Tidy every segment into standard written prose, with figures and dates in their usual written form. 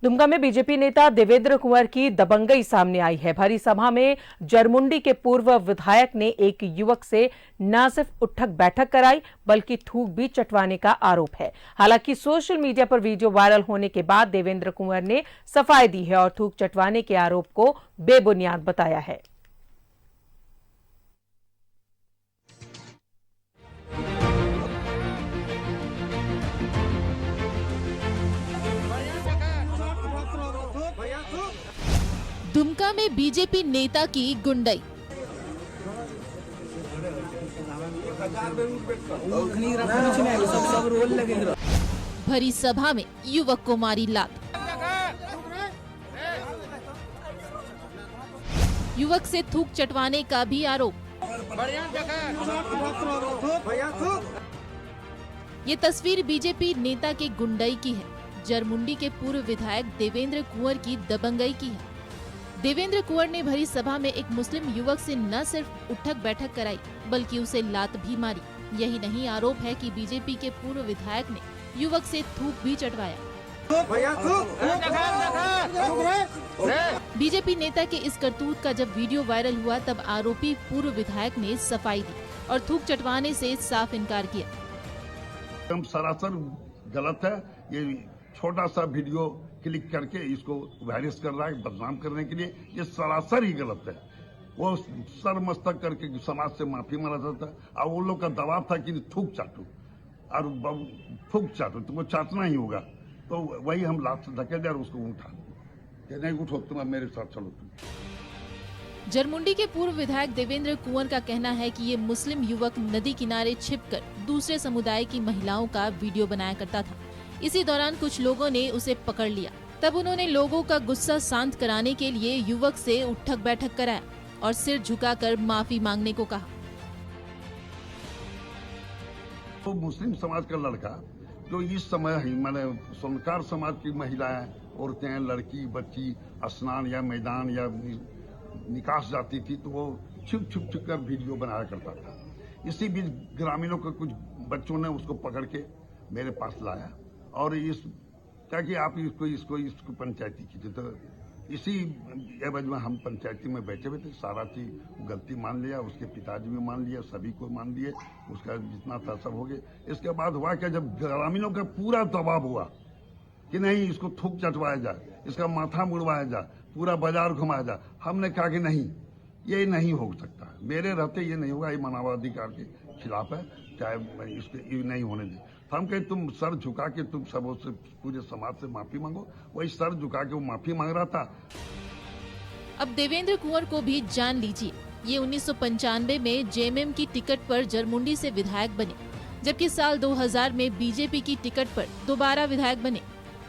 दुमका में बीजेपी नेता देवेंद्र कुंवर की दबंगई सामने आई है। भरी सभा में जरमुंडी के पूर्व विधायक ने एक युवक से न सिर्फ उठक बैठक कराई बल्कि थूक भी चटवाने का आरोप है। हालांकि सोशल मीडिया पर वीडियो वायरल होने के बाद देवेंद्र कुंवर ने सफाई दी है और थूक चटवाने के आरोप को बेबुनियाद बताया है। दुमका में बीजेपी नेता की गुंडई। भरी सभा में युवक को मारी लात। युवक से थूक चटवाने का भी आरोप। ये तस्वीर बीजेपी नेता के गुंडई की है। जरमुंडी के पूर्व विधायक देवेंद्र कुंवर की दबंगई की है। देवेंद्र कुंवर ने भरी सभा में एक मुस्लिम युवक से न सिर्फ उठक बैठक कराई बल्कि उसे लात भी मारी। यही नहीं, आरोप है कि बीजेपी के पूर्व विधायक ने युवक से थूक भी चटवाया। बीजेपी नेता के इस करतूत का जब वीडियो वायरल हुआ तब आरोपी पूर्व विधायक ने सफाई दी और थूक चटवाने से साफ इनकार किया। सरासर गलत है। ये छोटा सा वीडियो क्लिक करके इसको वायरल कर रहा है बदनाम करने के लिए। ये सरासर ही गलत है। वो सर मस्तक करके समाज से माफी मांगा जाता है और वो लोग का दबाव था कि थूक चाटू और थूक चाटू तुमको चाटना ही होगा। तो वही हम लास्ट धकेल दिया और उसको उठा कि नहीं उठो तुम मेरे साथ चलो। जरमुंडी के पूर्व विधायक देवेंद्र कुंवर का कहना है कि ये मुस्लिम युवक नदी किनारे छिपकर दूसरे समुदाय की महिलाओं का वीडियो बनाया करता था। इसी दौरान कुछ लोगों ने उसे पकड़ लिया। तब उन्होंने लोगों का गुस्सा शांत कराने के लिए युवक से उठक बैठक कराया और सिर झुकाकर माफी मांगने को कहा। तो मुस्लिम समाज का लड़का जो इस समय मैंने स्वर्णकार समाज की महिलाएं, औरतें, लड़की, बच्ची स्नान या मैदान या निकास जाती थी तो वो छुप छुप छुप कर वीडियो बनाया करता था। इसी बीच ग्रामीणों के कुछ बच्चों ने उसको पकड़ के मेरे पास लाया और इस क्या कि आप इसको पंचायती कीजिए। तो इसी एवज में हम पंचायती में बैठे हुए थे। सारा चीज गलती मान लिया, उसके पिताजी भी मान लिया, सभी को मान लिए, उसका जितना था सब हो गया। इसके बाद हुआ क्या, जब ग्रामीणों का पूरा दबाव हुआ कि नहीं इसको थूक चटवाया जाए, इसका माथा मुड़वाया जाए, पूरा बाजार घुमाया जाए, हमने कहा कि नहीं, ये नहीं हो सकता। मेरे रहते ये नहीं होगा। ये मानवाधिकार के खिलाफ है, चाहे इसके नहीं होने दे। तो हम कहे तुम सर झुका के तुम सबों से पूरे समाज से माफी मांगो। वही सर झुका के वो माफी मांग रहा था। अब देवेंद्र कुंवर को भी जान लीजिए। ये 1995 में जेएमएम की टिकट पर जरमुंडी से विधायक बने, जबकि साल 2000 में बीजेपी की टिकट पर दोबारा विधायक बने।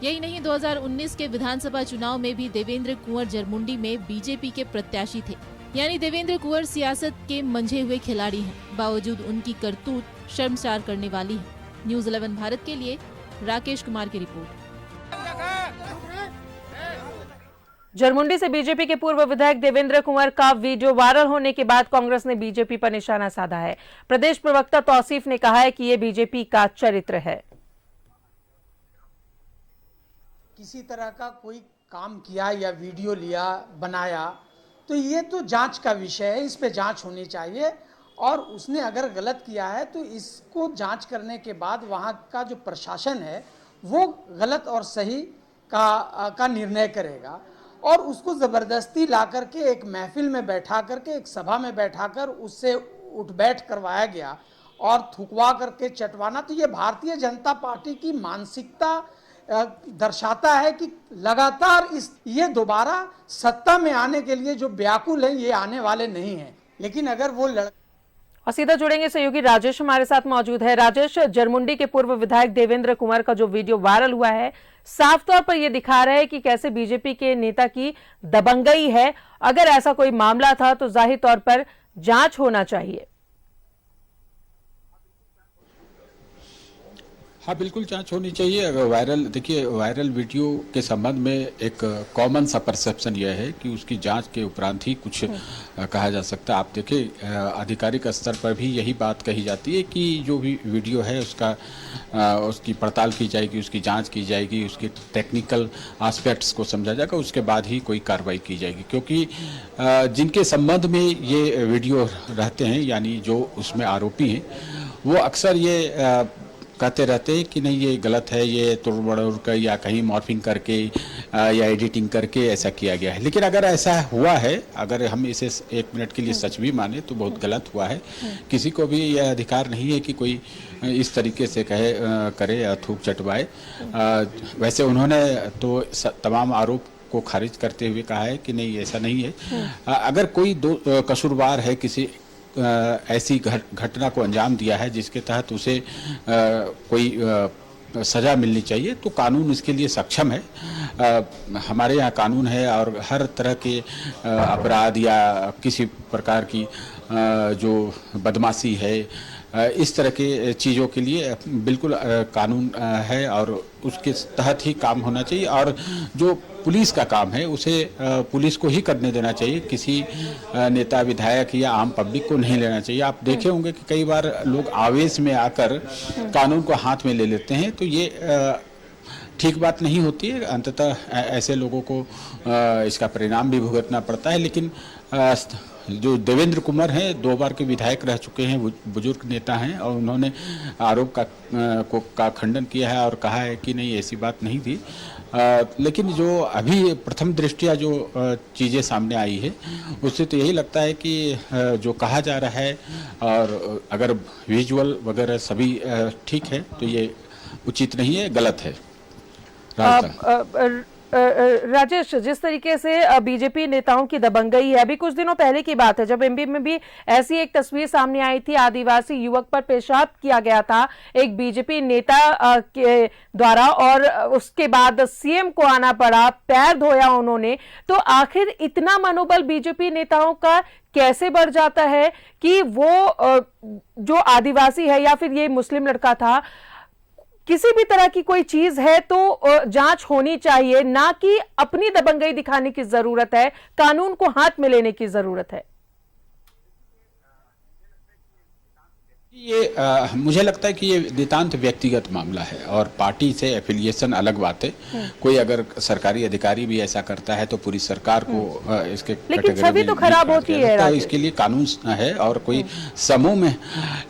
यही नहीं, 2019 के विधानसभा चुनाव में भी देवेंद्र कुंवर जरमुंडी में बीजेपी के प्रत्याशी थे। यानी देवेंद्र कुंवर सियासत के मंझे हुए खिलाड़ी हैं। बावजूद उनकी करतूत शर्मसार करने वाली है। न्यूज़ 11 भारत के लिए राकेश कुमार की रिपोर्ट। जरमुंडी से बीजेपी के पूर्व विधायक देवेंद्र कुंवर का वीडियो वायरल होने के बाद कांग्रेस ने बीजेपी पर निशाना साधा है। प्रदेश प्रवक्ता तौसीफ ने कहा है कि ये बीजेपी का चरित्र है। किसी तरह का कोई काम किया या वीडियो लिया, बनाया, तो ये तो जांच का विषय है। इस पे जांच होनी चाहिए और उसने अगर गलत किया है तो इसको जांच करने के बाद वहाँ का जो प्रशासन है वो गलत और सही का निर्णय करेगा। और उसको ज़बरदस्ती ला करके एक महफिल में बैठा करके, एक सभा में बैठाकर उससे उठ बैठ करवाया गया और थुकवा करके चटवाना, तो ये भारतीय जनता पार्टी की मानसिकता दर्शाता है कि लगातार ये दोबारा सत्ता में आने के लिए जो व्याकुल है ये आने वाले नहीं हैं। लेकिन अगर वो और सीधा जुड़ेंगे सहयोगी राजेश हमारे साथ मौजूद है। राजेश, जरमुंडी के पूर्व विधायक देवेंद्र कुंवर का जो वीडियो वायरल हुआ है साफ तौर पर यह दिखा रहा है कि कैसे बीजेपी के नेता की दबंगई है। अगर ऐसा कोई मामला था तो जाहिर तौर पर जांच होना चाहिए। हाँ, बिल्कुल जांच होनी चाहिए। अगर वायरल वीडियो के संबंध में एक कॉमन सा परसेप्शन यह है कि उसकी जांच के उपरांत ही कुछ कहा जा सकता है। आप देखिए, आधिकारिक स्तर पर भी यही बात कही जाती है कि जो भी वीडियो है उसकी पड़ताल की जाएगी, उसकी जांच की जाएगी, उसके टेक्निकल एस्पेक्ट्स को समझा जाएगा, उसके बाद ही कोई कार्रवाई की जाएगी। क्योंकि जिनके संबंध में ये वीडियो रहते हैं, यानी जो उसमें आरोपी हैं, वो अक्सर ये कहते रहते हैं कि नहीं ये गलत है, ये तोड़-मरोड़ कर या कहीं मॉर्फिंग करके या एडिटिंग करके ऐसा किया गया है। लेकिन अगर ऐसा हुआ है, अगर हम इसे 1 मिनट के लिए सच भी माने तो बहुत गलत हुआ है। किसी को भी यह अधिकार नहीं है कि कोई इस तरीके से करे या थूक चटवाए। वैसे उन्होंने तो तमाम आरोप को खारिज करते हुए कहा है कि नहीं ऐसा नहीं है। अगर कोई कसूरवार है, किसी ऐसी घटना को अंजाम दिया है जिसके तहत उसे कोई सजा मिलनी चाहिए, तो कानून इसके लिए सक्षम है। हमारे यहाँ कानून है और हर तरह के अपराध या किसी प्रकार की जो बदमाशी है, इस तरह के चीज़ों के लिए बिल्कुल कानून है और उसके तहत ही काम होना चाहिए। और जो पुलिस का काम है उसे पुलिस को ही करने देना चाहिए, किसी नेता विधायक या आम पब्लिक को नहीं लेना चाहिए। आप देखे होंगे कि कई बार लोग आवेश में आकर कानून को हाथ में ले लेते हैं, तो ये ठीक बात नहीं होती है। अंततः ऐसे लोगों को इसका परिणाम भी भुगतना पड़ता है। लेकिन जो देवेंद्र कुमार हैं, 2 बार के विधायक रह चुके हैं, बुजुर्ग नेता हैं और उन्होंने आरोप का खंडन किया है और कहा है कि नहीं ऐसी बात नहीं थी। लेकिन जो अभी प्रथम दृष्टया जो चीज़ें सामने आई है, उससे तो यही लगता है कि जो कहा जा रहा है और अगर विजुअल वगैरह सभी ठीक है तो ये उचित नहीं है, गलत है। राजेश, जिस तरीके से बीजेपी नेताओं की दबंगई है, अभी कुछ दिनों पहले की बात है जब एमपी में भी ऐसी एक तस्वीर सामने आई थी, आदिवासी युवक पर पेशाब किया गया था एक बीजेपी नेता के द्वारा और उसके बाद सीएम को आना पड़ा, पैर धोया उन्होंने। तो आखिर इतना मनोबल बीजेपी नेताओं का कैसे बढ़ जाता है कि वो जो आदिवासी है या फिर ये मुस्लिम लड़का था, किसी भी तरह की कोई चीज है तो जांच होनी चाहिए, ना कि अपनी दबंगई दिखाने की जरूरत है, कानून को हाथ में लेने की जरूरत है। ये मुझे लगता है कि ये नितांत व्यक्तिगत मामला है और पार्टी से एफिलिएशन अलग बात है। कोई अगर सरकारी अधिकारी भी ऐसा करता है तो पूरी सरकार को इसके लेकिन छवि तो खराब होती है। तो इसके लिए कानून है और कोई समूह में,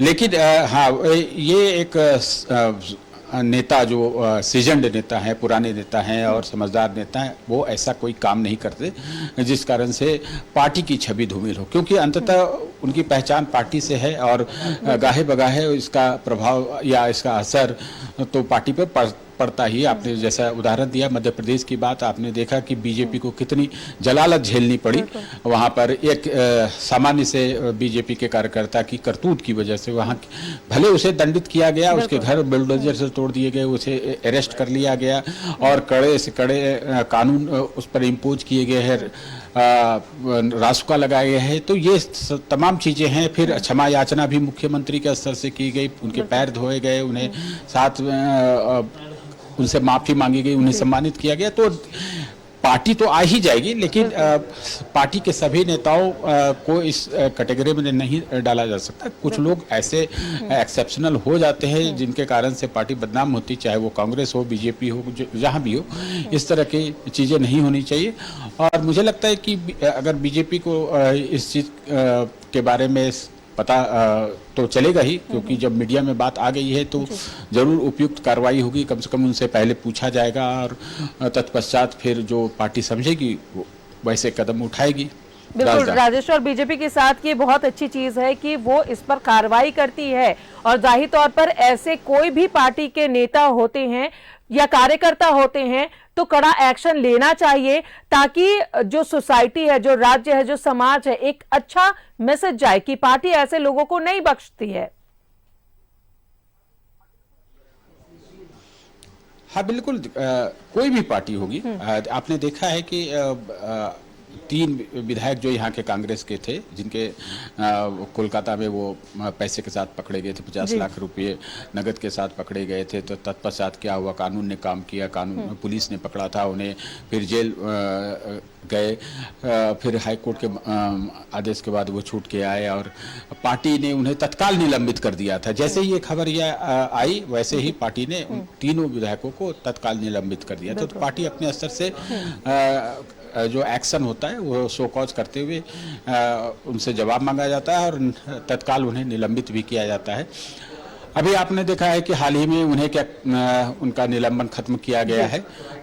लेकिन हाँ ये एक नेता जो सीजन्ड नेता है, पुराने नेता हैं और समझदार नेता हैं, वो ऐसा कोई काम नहीं करते जिस कारण से पार्टी की छवि धूमिल हो। क्योंकि अंततः उनकी पहचान पार्टी से है और गाहे बगाहे इसका प्रभाव या इसका असर तो पार्टी पर पड़ता ही। आपने जैसा उदाहरण दिया मध्य प्रदेश की बात, आपने देखा कि बीजेपी को कितनी जलालत झेलनी पड़ी। वहाँ पर एक सामान्य से बीजेपी के कार्यकर्ता की करतूत की वजह से वहाँ भले उसे दंडित किया गया, उसके घर बुलडोजर से तोड़ दिए गए, उसे अरेस्ट कर लिया गया और कड़े से कड़े कानून उस पर इम्पोज किए गए हैं, रासुका लगाए गए हैं। तो ये तमाम चीज़ें हैं। फिर क्षमा याचना भी मुख्यमंत्री के स्तर से की गई, उनके पैर धोए गए, उन्हें साथ उनसे माफ़ी मांगी गई, उन्हें सम्मानित किया गया। तो पार्टी तो आ ही जाएगी, लेकिन पार्टी के सभी नेताओं को इस कैटेगरी में नहीं डाला जा सकता। कुछ लोग ऐसे एक्सेप्शनल हो जाते हैं जिनके कारण से पार्टी बदनाम होती, चाहे वो कांग्रेस हो, बीजेपी हो, जहाँ भी हो। इस तरह की चीज़ें नहीं होनी चाहिए। और मुझे लगता है कि अगर बीजेपी को इस चीज़ के बारे में पता तो चलेगा ही, क्योंकि जब मीडिया में बात आ गई है तो जरूर उपयुक्त कार्रवाई होगी। कम से कम उनसे पहले पूछा जाएगा और तत्पश्चात फिर जो पार्टी समझेगी वैसे कदम उठाएगी। बिल्कुल राजेश, और बीजेपी के साथ ये बहुत अच्छी चीज है कि वो इस पर कार्रवाई करती है और जाहिर तौर पर ऐसे कोई भी पार्टी के नेता होते हैं या कार्यकर्ता होते हैं तो कड़ा एक्शन लेना चाहिए, ताकि जो सोसाइटी है, जो राज्य है, जो समाज है, एक अच्छा मैसेज जाए कि पार्टी ऐसे लोगों को नहीं बख्शती है। हाँ बिल्कुल, कोई भी पार्टी होगी। आपने देखा है कि 3 विधायक जो यहाँ के कांग्रेस के थे, जिनके कोलकाता में वो पैसे के साथ पकड़े गए थे, 50 लाख रुपए नगद के साथ पकड़े गए थे। तो तत्पश्चात क्या हुआ, कानून ने काम किया, कानून पुलिस ने पकड़ा था उन्हें, फिर जेल गए, फिर हाई कोर्ट के आदेश के बाद वो छूट के आए और पार्टी ने उन्हें तत्काल निलंबित कर दिया था। जैसे ही ये खबर आई वैसे ही पार्टी ने उन तीनों विधायकों को तत्काल निलंबित कर दिया था। तो पार्टी अपने स्तर से जो एक्शन होता है वो शो कॉज करते हुए उनसे जवाब मांगा जाता है और तत्काल उन्हें निलंबित भी किया जाता है। अभी आपने देखा है कि हाल ही में उन्हें उनका निलंबन खत्म किया गया है।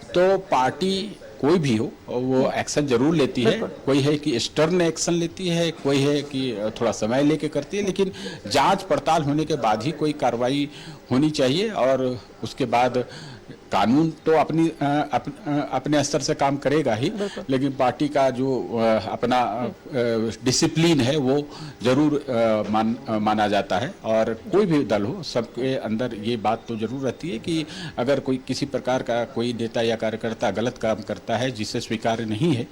तो पार्टी कोई भी हो वो एक्शन जरूर लेती है, कोई है कि स्टर्न एक्शन लेती है, कोई है कि थोड़ा समय लेके करती है, लेकिन जांच पड़ताल होने के बाद ही कोई कार्रवाई होनी चाहिए। और उसके बाद कानून तो अपने स्तर से काम करेगा ही, लेकिन पार्टी का जो अपना डिसिप्लिन है वो जरूर माना जाता है। और कोई भी दल हो, सबके अंदर ये बात तो जरूर रहती है कि अगर कोई किसी प्रकार का कोई नेता या कार्यकर्ता गलत काम करता है जिसे स्वीकार्य नहीं है,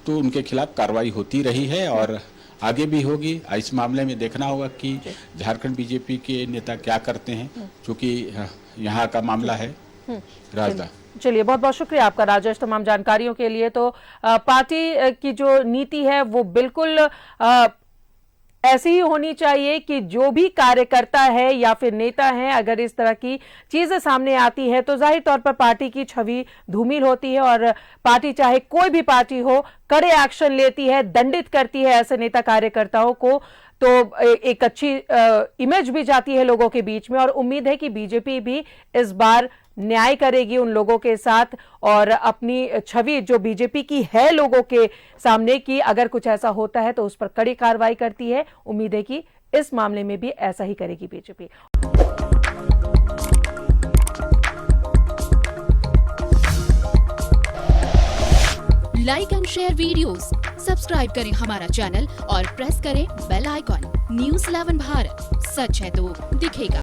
तो उनके खिलाफ कार्रवाई होती रही है और आगे भी होगी। इस मामले में देखना होगा कि झारखंड बीजेपी के नेता क्या करते हैं, क्योंकि यहाँ का मामला है। राजदा, चलिए, बहुत बहुत शुक्रिया आपका राजेश तमाम जानकारियों के लिए। तो पार्टी की जो नीति है वो बिल्कुल ऐसी ही होनी चाहिए कि जो भी कार्यकर्ता है या फिर नेता है, अगर इस तरह की चीजें सामने आती है तो जाहिर तौर पर पार्टी की छवि धूमिल होती है और पार्टी चाहे कोई भी पार्टी हो कड़े एक्शन लेती है, दंडित करती है ऐसे नेता कार्यकर्ताओं को। तो एक अच्छी इमेज भी जाती है लोगों के बीच में और उम्मीद है कि बीजेपी भी इस बार न्याय करेगी उन लोगों के साथ और अपनी छवि जो बीजेपी की है लोगों के सामने की अगर कुछ ऐसा होता है तो उस पर कड़ी कार्रवाई करती है। उम्मीद है कि इस मामले में भी ऐसा ही करेगी BJP. Like and share videos, subscribe करें हमारा चैनल और प्रेस करें बेल आइकॉन। न्यूज़ 11 भारत, सच है तो दिखेगा।